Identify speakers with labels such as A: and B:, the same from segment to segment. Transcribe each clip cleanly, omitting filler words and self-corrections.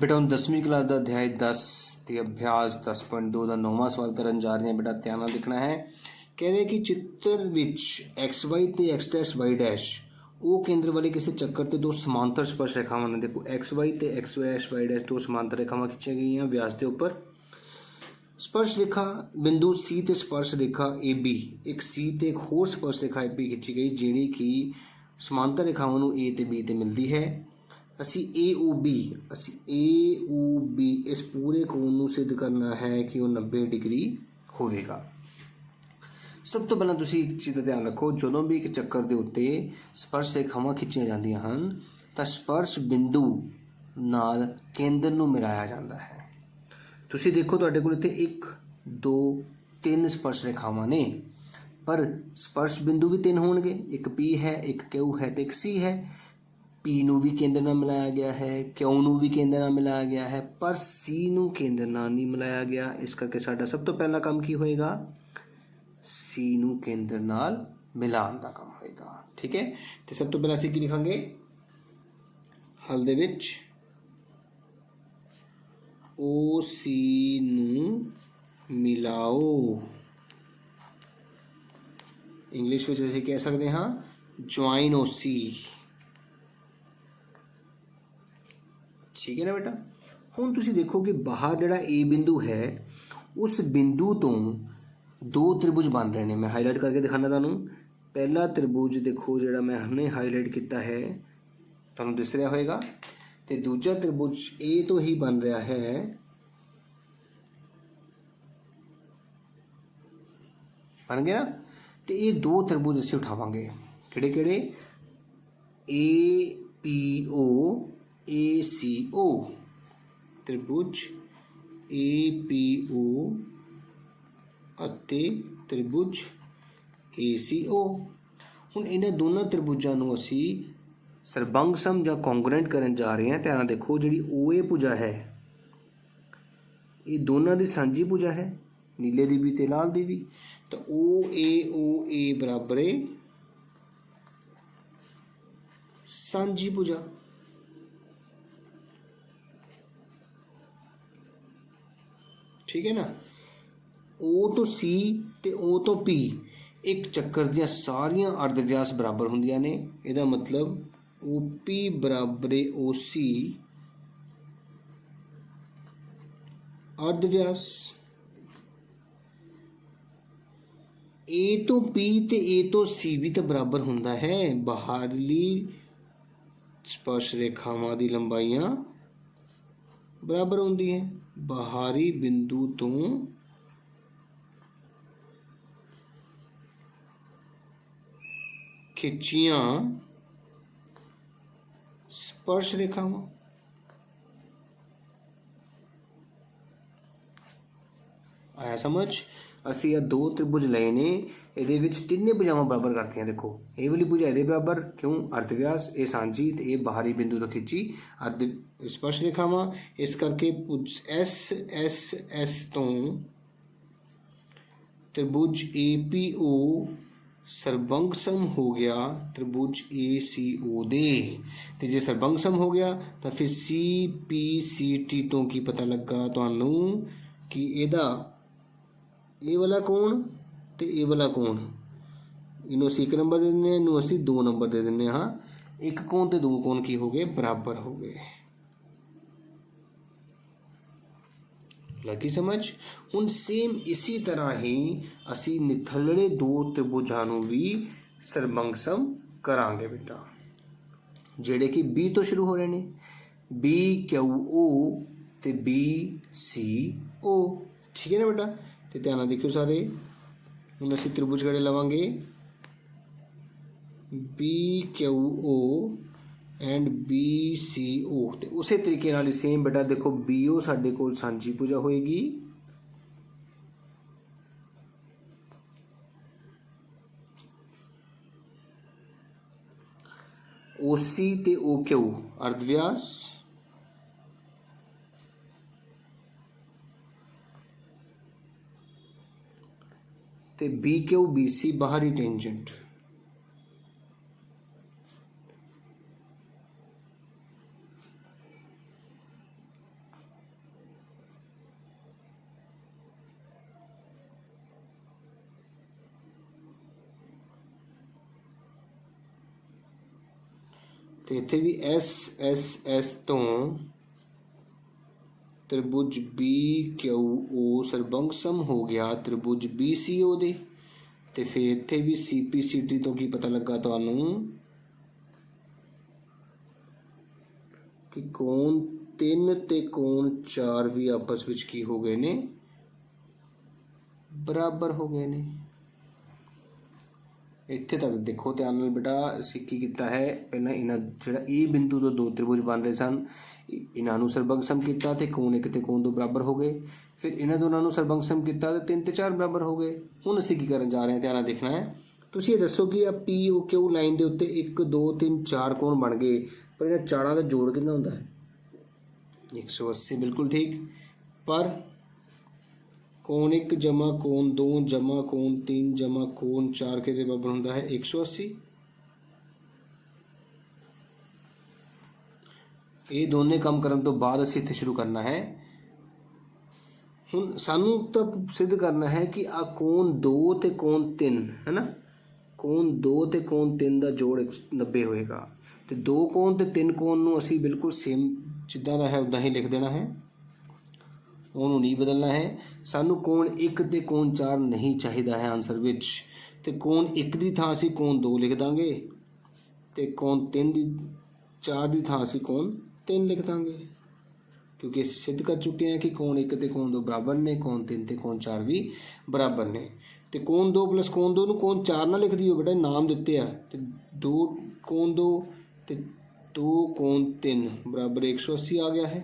A: बेटा हम 10वीं क्लास का अध्याय 10 ਤੇ ਅਭਿਆਸ 10.2 ਦਾ 9ਵਾਂ ਸਵਾਲ ਕਰਨ ਜਾ ਰਹੇ ਹਾਂ। ਬੇਟਾ ਧਿਆਨ ਨਾਲ ਲਿਖਣਾ ਹੈ। ਕਹਿ ਰਹੇ ਕਿ ਚਿੱਤਰ ਵਿੱਚ XY ਤੇ X', Y' ਉਹ ਕੇਂਦਰ ਵਾਲੇ ਕਿਸੇ ਚੱਕਰ ਤੇ ਦੋ ਸਮਾਂਤਰ ਸਪਰਸ਼ ਰੇਖਾਵਾਂ ਨੇ। ਦੇਖੋ XY ਤੇ X', ਦੋ ਸਮਾਂਤਰ ਰੇਖਾਵਾਂ ਖਿੱਚੀਆਂ ਗਈਆਂ ਵਿਆਸ ਦੇ ਉੱਪਰ। स्पर्श रेखा बिंदु C ਤੇ स्पर्श रेखा AB, एक C ਤੇ एक होर स्पर्श रेखा AB खिंची गई ਜਿਹੜੀ कि समांतर रेखावां ਨੂੰ A ਤੇ B ਤੇ ਮਿਲਦੀ है। ਅਸੀਂ AOB इस पूरे कोण ਨੂੰ सिद्ध करना है कि वो 90 डिग्री ਹੋਵੇਗਾ। ਸਭ ਤੋਂ ਪਹਿਲਾਂ ਤੁਸੀਂ ਇੱਕ ਚੀਜ਼ ਦਾ ਧਿਆਨ ਰੱਖੋ, ਜਦੋਂ ਵੀ ਇੱਕ ਚੱਕਰ ਦੇ ਉੱਤੇ ਸਪਰਸ਼ ਰੇਖਾਵਾਂ ਖਿੱਚੀਆਂ ਜਾਂਦੀਆਂ ਹਨ ਤਾਂ ਸਪਰਸ਼ ਬਿੰਦੂ ਨਾਲ ਕੇਂਦਰ ਨੂੰ ਮਿਲਾਇਆ ਜਾਂਦਾ ਹੈ। ਤੁਸੀਂ ਦੇਖੋ ਤੁਹਾਡੇ ਕੋਲ ਇੱਥੇ 1 2 3 ਸਪਰਸ਼ ਰੇਖਾਵਾਂ ਨੇ, ਪਰ ਸਪਰਸ਼ ਬਿੰਦੂ ਵੀ 3 ਹੋਣਗੇ। ਇੱਕ P ਹੈ, ਇੱਕ Q ਹੈ ਤੇ ਇੱਕ C ਹੈ। P ਨੂੰ ਵੀ ਕੇਂਦਰ ਨਾਲ ਮਿਲਾਇਆ ਗਿਆ ਹੈ, Q ਨੂੰ ਵੀ ਕੇਂਦਰ ਨਾਲ ਮਿਲਾਇਆ ਗਿਆ ਹੈ, ਪਰ C ਨੂੰ ਕੇਂਦਰ ਨਾਲ ਨਹੀਂ ਮਿਲਾਇਆ ਗਿਆ। ਇਸ ਕਰਕੇ ਸਾਡਾ ਸਭ ਤੋਂ ਪਹਿਲਾ ਕੰਮ ਕੀ ਹੋਏਗਾ? C ਨੂੰ ਕੇਂਦਰ ਨਾਲ ਮਿਲਾਉਣ ਦਾ ਕੰਮ ਹੋਏਗਾ। ਠੀਕ ਹੈ, ਤੇ ਸਭ ਤੋਂ ਪਹਿਲਾਂ ਅਸੀਂ ਕੀ ਲਿਖਾਂਗੇ? ਹਲ ਦੇ ਵਿੱਚ OC ਨੂੰ ਮਿਲਾਓ। ਇੰਗਲਿਸ਼ ਵਿੱਚ ਅਸੀਂ ਕਹਿ ਸਕਦੇ ਹਾਂ ਜੁਆਇਨ OC। ਠੀਕ ਹੈ ਨਾ ਬੇਟਾ। ਹੁਣ ਤੁਸੀਂ ਦੇਖੋ ਕਿ ਬਾਹਰ ਜਿਹੜਾ A ਬਿੰਦੂ ਹੈ ਉਸ ਬਿੰਦੂ ਤੋਂ ਦੋ ਤ੍ਰਿਭੁਜ ਬਣ ਰਹੇ ਨੇ। ਮੈਂ ਹਾਈਲਾਈਟ ਕਰਕੇ ਦਿਖਾਣਾ ਤੁਹਾਨੂੰ। ਪਹਿਲਾ ਤ੍ਰਿਭੁਜ ਦੇਖੋ ਜਿਹੜਾ ਮੈਂ ਹੁਣੇ ਹਾਈਲਾਈਟ ਕੀਤਾ ਹੈ, ਤੁਹਾਨੂੰ ਦਿਸ ਰਿਹਾ ਹੋਏਗਾ। ਤੇ ਦੂਜਾ ਤ੍ਰਿਭੁਜ A ਤੋਂ ਹੀ ਬਣ ਰਿਹਾ ਹੈ। ਬਣ ਗਿਆ। ਤੇ ਇਹ ਦੋ ਤ੍ਰਿਭੁਜ ਅਸੀਂ ਉਠਾਵਾਂਗੇ। ਕਿਹੜੇ ਕਿਹੜੇ? APO ACO, ਤ੍ਰਿਭੁਜ APO ਅਤੇ ਤ੍ਰਿਭੁਜ ACO। ਹੁਣ ਇਹਨਾਂ ਦੋਨਾਂ ਤ੍ਰਿਭੁਜਾਂ ਨੂੰ ਅਸੀਂ ਸਰਬੰਗ ਸਮ ਜਾਂ ਕੌਂਗਰੈਂਟ ਕਰਨ ਜਾ ਰਹੇ ਹਾਂ। ਧਿਆਨ ਨਾਲ ਦੇਖੋ, ਜਿਹੜੀ OA ਭੁਜਾ ਹੈ ਇਹ ਦੋਨਾਂ ਦੀ ਸਾਂਝੀ ਭੁਜਾ ਹੈ, ਨੀਲੇ ਦੀ ਵੀ ਤੇ ਲਾਲ ਦੀ ਵੀ। ਤਾਂ OA ਬਰਾਬਰ ਹੈ ਸਾਂਝੀ ਭੁਜਾ। ਠੀਕ ਹੈ ਨਾ। O ਤੋਂ C ਤੇ O ਤੋਂ P ਇੱਕ ਚੱਕਰ ਦੀਆਂ ਸਾਰੀਆਂ ਅਰਧ ਵਿਆਸ ਬਰਾਬਰ ਹੁੰਦੀਆਂ ਨੇ। ਇਹਦਾ ਮਤਲਬ OP ਬਰਾਬਰ OC ਅਰਧ ਵਿਆਸ। A ਤੋਂ P ਤੇ A ਤੋਂ C ਵੀ ਤਾਂ ਬਰਾਬਰ ਹੁੰਦਾ ਹੈ। ਬਾਹਰਲੀ ਸਪਰਸ਼ ਰੇਖਾਵਾਂ ਦੀ ਲੰਬਾਈਆਂ ਬਰਾਬਰ ਹੁੰਦੀ ਹੈ। ਬਾਹਰੀ ਬਿੰਦੂ ਤੋਂ ਖਿੱਚੀਆਂ ਸਪਰਸ਼ ਰੇਖਾਵਾਂ ਆਇਆ ਸਮਝ? ਅਸੀਂ ਇਹ ਦੋ ਤ੍ਰਿਭੁਜ ਲਏ ਨੇ, ਇਹਦੇ ਵਿੱਚ ਤਿੰਨੇ ਭੁਜਾਵਾਂ ਬਰਾਬਰ ਕਰਤੀਆਂ। ਦੇਖੋ ਇਹ ਵਾਲੀ ਭੁਜਾ ਇਹਦੇ ਬਰਾਬਰ, ਕਿਉਂ? ਅਰਧ ਵਿਆਸ। ਇਹ ਸਾਂਝੀ ਤੇ ਇਹ ਬਾਹਰੀ ਬਿੰਦੂ ਤੋਂ ਖਿੱਚੀ ਅਰਧ ਸਪਰਸ਼ ਰੇਖਾਵਾਂ। ਇਸ ਕਰਕੇ S ਤੋਂ ਤ੍ਰਿਭੁਜ APO ਸਰਬੰਗ ਸਮ ਹੋ ਗਿਆ ਤ੍ਰਿਭੁਜ ACO ਦੇ। ਤੇ ਜੇ ਸਰਬੰਗ ਸਮ ਹੋ ਗਿਆ ਤਾਂ ਫਿਰ CPCT ਤੋਂ ਕੀ ਪਤਾ ਲੱਗਾ ਤੁਹਾਨੂੰ ਕਿ ਇਹਦਾ ਇਹ ਵਾਲਾ ਕੋਣ ਤੇ ਇਹ ਵਾਲਾ ਕੋਣ, ਇਹਨੂੰ ਅਸੀਂ 1 ਨੰਬਰ ਦੇ ਦਿੰਦੇ ਹਾਂ, ਇਹਨੂੰ ਅਸੀਂ 2 ਨੰਬਰ ਦੇ ਦਿੰਦੇ ਹਾਂ। ਇੱਕ ਕੋਣ ਤੇ ਦੋ ਕੋਣ ਕੀ ਹੋ ਗਏ? ਬਰਾਬਰ ਹੋ ਗਏ। ਲੱਗੀ ਸਮਝ? ਹੁਣ ਸੇਮ ਇਸੀ ਤਰ੍ਹਾਂ ਹੀ ਅਸੀਂ ਨਿਥਲੜੇ ਦੋ ਤ੍ਰਿਭੁਜਾਂ ਨੂੰ ਵੀ ਸਰਬੰਗ ਸਮ ਕਰਾਂਗੇ ਬੇਟਾ, ਜਿਹੜੇ ਕਿ B ਤੋਂ ਸ਼ੁਰੂ ਹੋ ਰਹੇ ਨੇ। BQO ਤੇ BCO। ਠੀਕ ਹੈ ਨਾ ਬੇਟਾ। ਤੇ ਧਿਆਨ ਨਾਲ ਦੇਖਿਓ ਸਾਰੇ। ਹੁਣ ਅਸੀਂ ਤ੍ਰਿਭੁਜ ਕਿਹੜੇ ਲਵਾਂਗੇ? BQO and BCO। ਤੇ ਉਸੇ ਤਰੀਕੇ ਨਾਲ ਹੀ ਸੇਮ ਬੇਟਾ ਦੇਖੋ BO ਸਾਡੇ ਕੋਲ ਸਾਂਝੀ ਭੁਜਾ ਹੋਏਗੀ। OC ਤੇ OQ ਅਰਧ ਵਿਆਸ। ਤੇ BQ BC ਬਾਹਰੀ ਟੈਂਜੈਂਟ। तो इत्थे भी एस एस एस तो त्रिभुज बी क्यू ओ सरबंगसम हो गया त्रिभुज बी सी ओ दे। तो फिर इत्थे भी सी पी सी टी तो की पता लगा तुहानू कि कोण 3 ते कोण 4 भी आपस विच की हो गए ने, बराबर हो गए ने। इत्थे तक देखो ध्यान नाल बेटा, असीं की कीता है, पहला इन्हां जिहड़ा ए बिंदु तो 2 त्रिभुज बन रहे सन, इन्हां नूं सरबंगसम कीता ते कोण 1 ते कोण 2 बराबर हो गए। फिर इन्हां दोनां नूं सरबंगसम कीता ते 3 ते 4 बराबर हो गए। हुण असीं की करन जा रहे हैं, ध्यान नाल देखना है। तुसीं ये दसो कि आ पी ओ क्यू लाइन दे उत्ते 1 2 3 4 कोण बन गए, पर इन्हां चारां दा जोड़ कितना हुंदा है? 180। बिल्कुल ठीक। पर कोण 1 जमा कोण 2 जमा कोण 3 जमा कोण 4 के बराबर होता है 180। ये दोनों काम करने तो बाद असीं इत्थे शुरू करना है। हुण सानू तो सिद्ध करना है कि आ कोण 2 ते कोण 3 है ना, कोण 2 ते कोण 3 का जोड़ 90 होएगा। तो 2 कोण ते 3 कोण नूं असीं बिल्कुल सेम जिद्दां दा है उदां ही लिख देना है, ਉਹਨੂੰ नहीं बदलना है। सानू कोण 1 ते कोण 4 नहीं चाहिदा है आंसर विच, ते कोण 1 की थां असीं कोण 2 लिख दांगे, ते कोण 3 की 4 की थां असीं कोण 3 लिख दांगे, क्योंकि असीं सिद्ध कर चुके हैं कि कोण 1 ते कोण 2 बराबर ने, कोण 3 ते कोण 4 भी बराबर ने। तो कोण 2 प्लस कोण 2 नूं कोण 4 ना लिख दिओ बेटा, नाम दिते आ, ते 2 कोण 2 ते 2 कोण 3 बराबर 180 आ गया है।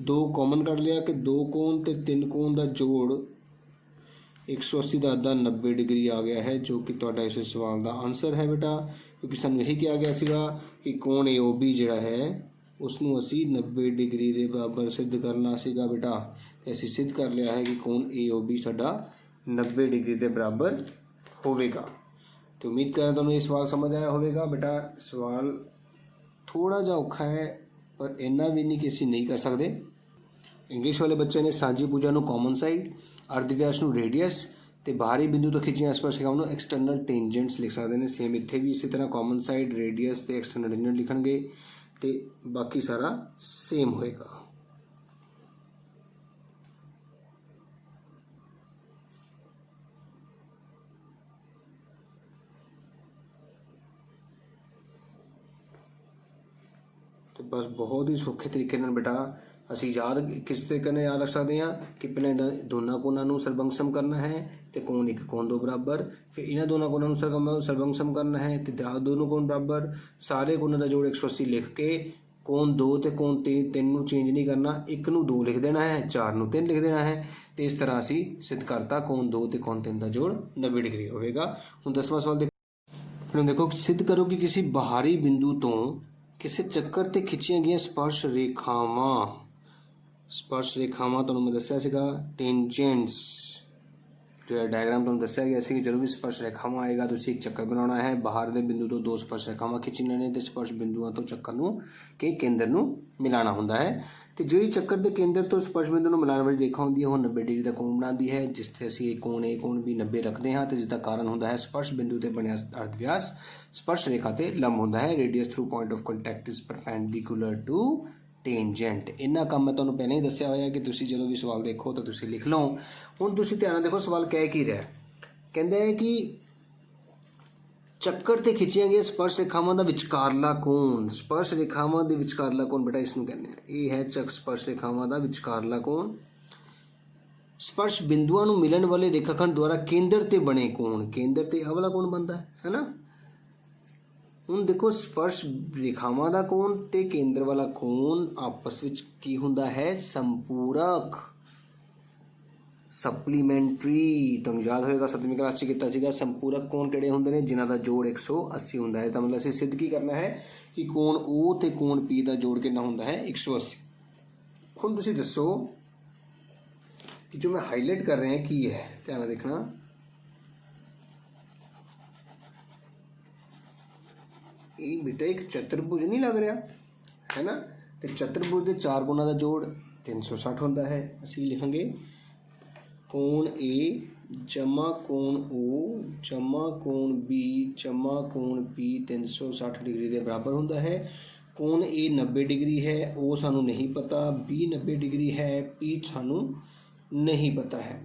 A: 2 कॉमन कर लिया कि 2 कोण ते 3 कोण का जोड़ 180 का अद्धा 90 डिग्री आ गया है, जो कि तुहाडा इस सवाल का आंसर है बेटा। क्योंकि सानू यही किया गया सीगा कि कोण ए ओ बी जिहड़ा है उसनूं असीं 90 डिग्री के बराबर सिद्ध करना सीगा बेटा, ते असीं सिद्ध कर लिया है कि कोण ए ओ बी साडा 90 डिग्री के बराबर होवेगा। तो उम्मीद करें तुहानूं ये सवाल समझ आया होवेगा बेटा। सवाल थोड़ा जिहा औखा है, पर इन्ना भी नहीं कि असीं नहीं कर सकते। इंग्लिश वाले बच्चे ने सांझी भुजा नूं कॉमन साइड, अर्धव्यास नूं रेडियस ते बाहरी बिंदु तो खिंचियां स्पर्शरेखावां नूं एक्सटर्नल टेंजेंट्स लिख सकते हैं। सेम इत्थे भी इसी तरह कॉमन साइड रेडियस ते एक्सटर्नल टेंजेंट लिखणगे, ते बाकी सारा सेम होएगा। तो बस बहुत ही सौखे तरीके नाल बेटा असीं याद किस तरीके नाल याद रख सकते हैं कि पहले इन्हां दोनों कोणां नूं सरबंगसम करना है, तो कोण 1 कोण 2 बराबर। फिर इन्हां दोनों कोणां नूं सरबंगसम करना है, तो दोनों कोण बराबर। सारे कोणां दा जोड़ 180 लिख के कोण 2 ते कोण 3 नूं चेंज नहीं करना, 1 नूं 2 लिख देना है, 4 नूं 3 लिख देना है। तो इस तरह असीं सिद्ध करता कोण 2 ते कोण 3 का जोड़ 90 डिग्री होवेगा। हुण 10वां सवाल देखो, सिद्ध करो कि किसी बाहरी बिंदु तो किसी चक्कर ते खिंचियां गई स्पर्श रेखावां तुहानूं मैं दस्सिया सीगा टेंजेंट्स, जो डायग्राम तुहानूं दस्सिया गया सी कि जदों भी स्पर्श रेखावां आएगा तुसीं एक चक्कर बनाउणा है, बाहर दे बिंदु तो 2 स्पर्श रेखावां खिंचणीਆਂ ने ते स्पर्श बिंदुआं तो चक्कर नूं के केंद्र नूं मिलाना हुंदा है। तो जिहड़ी चक्कर दे केंद्र तो स्पर्श बिंदु नूं मिलाण वाली रेखा हुंदी है वो 90 डिग्री का कोण बनाती है, जिसते असीं कोण ए कोण बी 90 रखते हैं। तो जिसका कारण हुंदा है स्पर्श बिंदु ते बनिया अर्धव्यास स्पर्श रेखा ते लंब हुंदा है। Radius through point of contact is perpendicular to tangent. इन्ना काम मैं तुहानूं पहले ही दस्सिया होया कि तुसीं जदों भी सवाल देखो तो तुसीं लिख लो। हुण तुसीं ध्यान नाल देखो सवाल कह की रहा, कहंदा है कि चक्कर ते खिंचियां गई स्पर्श रेखावां दा विचकारला कोण, स्पर्श रेखावां दे विचकारला कोण बेटा इसनूं कहंदे आ। ये है स्पर्श रेखावां दा विचकारला कोण। स्पर्श बिंदुआं नूं मिलन वाले रेखाखंड द्वारा केंद्र ते बने कोण, केंद्र ते अह वाला कोण बनता है ना। हुण देखो स्पर्श रेखावां दा कोण ते केंद्र वाला कोण आपस विच की हुंदा है, संपूरक, सप्लीमेंटरी। तुहानूं याद होएगा 7वीं क्लास च कीता सीगा संपूरक कोण किहड़े हुंदे ने, जिन्हां दा जोड़ 180 हुंदा है। तो मतलब असीं सिद्ध की करना है कि कोण ओ ते कोण पी का जोड़ कितना हुंदा है 180। हुण तुसीं दसो कि जो मैं हाईलाइट कर रहे हैं की है, ध्यान देखना। ये बेटा एक चतुर्भुज नहीं लग रहा है ना, तो चतुर्भुज के 4 कोणां का जोड़ 360 होता है। असीं लिखांगे कोण ए जमा कोण ओ जमा कोण बी जमा कोण पी 360 डिग्री के बराबर होंदा है। कोण ए 90 डिग्री है, ओ सानू नहीं पता, बी 90 डिग्री है, पी सानू नहीं पता है।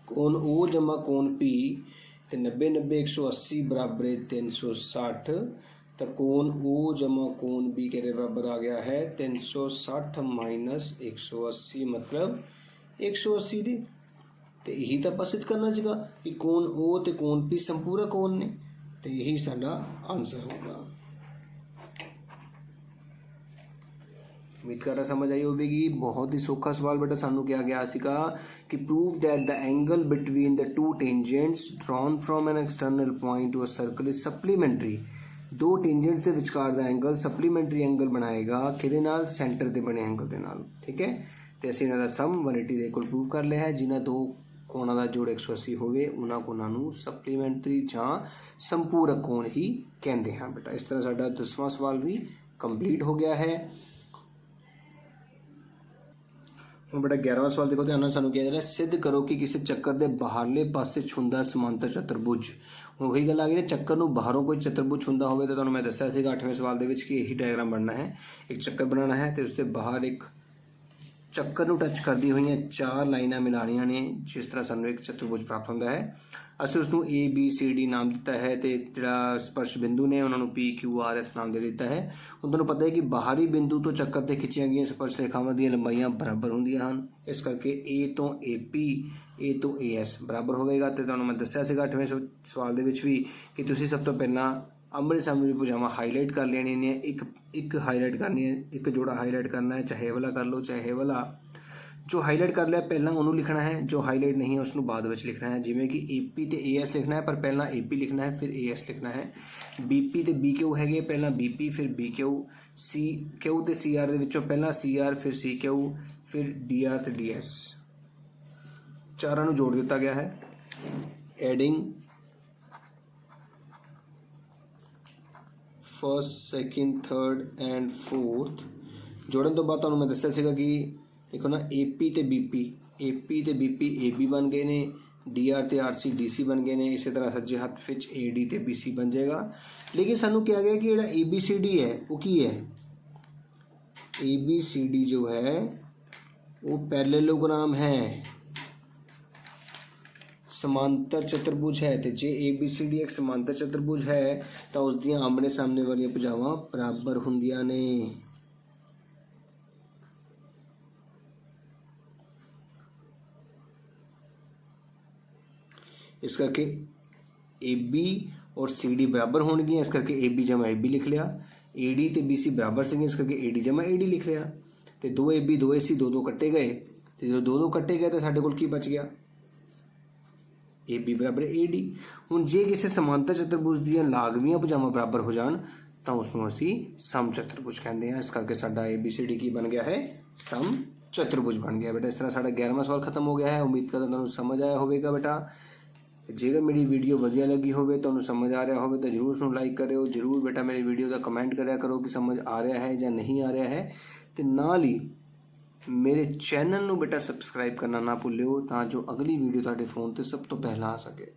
A: कोण ओ जमा कोण पी तो 90 90 180 बराबर 360, तो कोण ओ जमा कोण बी के बराबर आ गया है 360 माइनस 180 मतलब 180 दी। तो यही तो सिद्ध करना सीगा कि कोण ओ ते कोण पी संपूरक कोण ने, तो यही साडा आंसर होगा। उम्मीद कर रहा समझ आई होगी। बहुत ही सौखा सवाल बेटा सानू क्या गया सीगा कि prove that the angle between the two tangents drawn from an external point to a circle is supplementary. दो टेंजेंट्स के विचकार दा एंगल सप्लीमेंटरी एंगल बनाएगा किहदे नाल, सेंटर ते बने एंगल दे नाल। ठीक है, तो असीं इन्हां दा सम 180 दे इक्वल प्रूव कर लिया है। जिन्हां दो कोणों का जोड़ 180 होवे उन्हां कोणों नूं सप्लीमेंटरी जां संपूरक कोण ही कहते हैं बेटा। इस तरह साडा 10वां सवाल भी कंप्लीट हो गया है। ਹੁਣ बेटा 11वां सवाल देखो, ध्यान नाल सानू किहा जा रहा है सिद्ध करो कि किसी चक्कर के बाहरले पासे छुंदा समांतर चतुर्भुज। हुण वही गल आ गई ना, चक्कर नूं बाहरों कोई चतुर्भुज छुंदा होवे तो तुहानूं मैं दस्सिया सीगा 8वें सवाल दे विच कि यही डायग्राम बनना है। एक चक्कर बनाना है तो उसके बाहर एक चक्कर नूं टच करदी हुई 4 लाइनां मिलाणियां ने, जिस तरह सानूं एक चतुर्भुज प्राप्त होंदा है। ਅਸੀਂ उसनूं ए बी सी डी नाम दिता है तो जिहड़ा स्पर्श बिंदु ने उन्होंने पी क्यू आर एस नाम दे दिता है। हुण तुहानूं पता है कि बाहरी बिंदु तो चक्कर ते खिंचियां गईयां स्पर्श रेखावां दी लंबाइयां बराबर होंदियां हन, इस करके ए तो ए पी ए तो ए एस बराबर होवेगा। तो तुहानूं मैं दस्सिया सीगा 8वें सवाल दे विच भी कि तुसीं सब तो पहलां आमने सामने भुजावां हाईलाइट कर लेनी ने, एक हाईलाइट करनी है, एक जोड़ा हाईलाइट करना है, चाहे वाला कर लो चाहे वाला। जो हाईलाइट कर लिया पहला उन्होंने लिखना है, जो हाईलाइट नहीं है उसको बाद में लिखना है। जिमें कि ए पी तो ए एस लिखना है, पर पहला ए पी लिखना है फिर ए एस लिखना है। बी पी तो बी क्यू है, पहला बी पी फिर बी क्यू। सी क्यू तो सी आर के पहला सी आर फिर सी क्यू फिर डी आर तो डी एस। चारों को जोड़ दिता गया है। Adding first second third and fourth जोड़न तो बाद मैं दस्सिया सीगा कि देखो ना ए पी तो बी पी ए बी बन गए ने, डी आर तो आर सी डी सी बन गए ने। इसी तरह सज्जे हाथ विच ए डी तो बी सी बन जाएगा। लेकिन सानू क्या गया कि जिहड़ा ए बी सी डी है वो की है, ए बी सी डी जो है वो पैरेललोग्राम है, समांतर चतुर्भुज है। तो जे ए बी सी डी एक समांतर चतुर्भुज है तो उसदियां आमने सामने वाली भुजावां बराबर हुंदियां ने। इस करके ए बी और सी डी बराबर होणगियां, इस करके ए बी जमा ए बी लिख लिया। ए डी तो बी सी बराबर से, इस करके ए डी जमा ए डी लिख लिया। तो 2 ए बी 2 ए सी 2 2 कट्टे गए, तो जो 2 2 कट्टे गए तो साढ़े कोल की बच गया, ए बी बराबर ए डी। हुण जे किसी समांतर चतुर्भुज दी लागवियां भुजावां बराबर हो जाण तो उसनूं असीं सम चतुर्भुज कहते हैं। इस करके साडा ए बी सी डी की बन गया है, सम चतुर्भुज बन गया बेटा। इस तरह साडा 11वां सवाल खत्म हो गया है। उम्मीद करदा तुहानूं समझ आया होवेगा बेटा। जेकर मेरी वीडियो वधिया लगी हो, तुहानूं समझ आ रहा हो तो जरूर उसनूं लाइक करो। जरूर बेटा मेरी वीडियो का कमेंट कराया करो कि समझ आ रहा है या नहीं आ रहा है। तो नाल ही मेरे चैनल नूं बेटा सबसक्राइब करना ना भुल्लिओ, तां जो अगली वीडियो तुहाडे फोन ते सब तो पहला आ सके।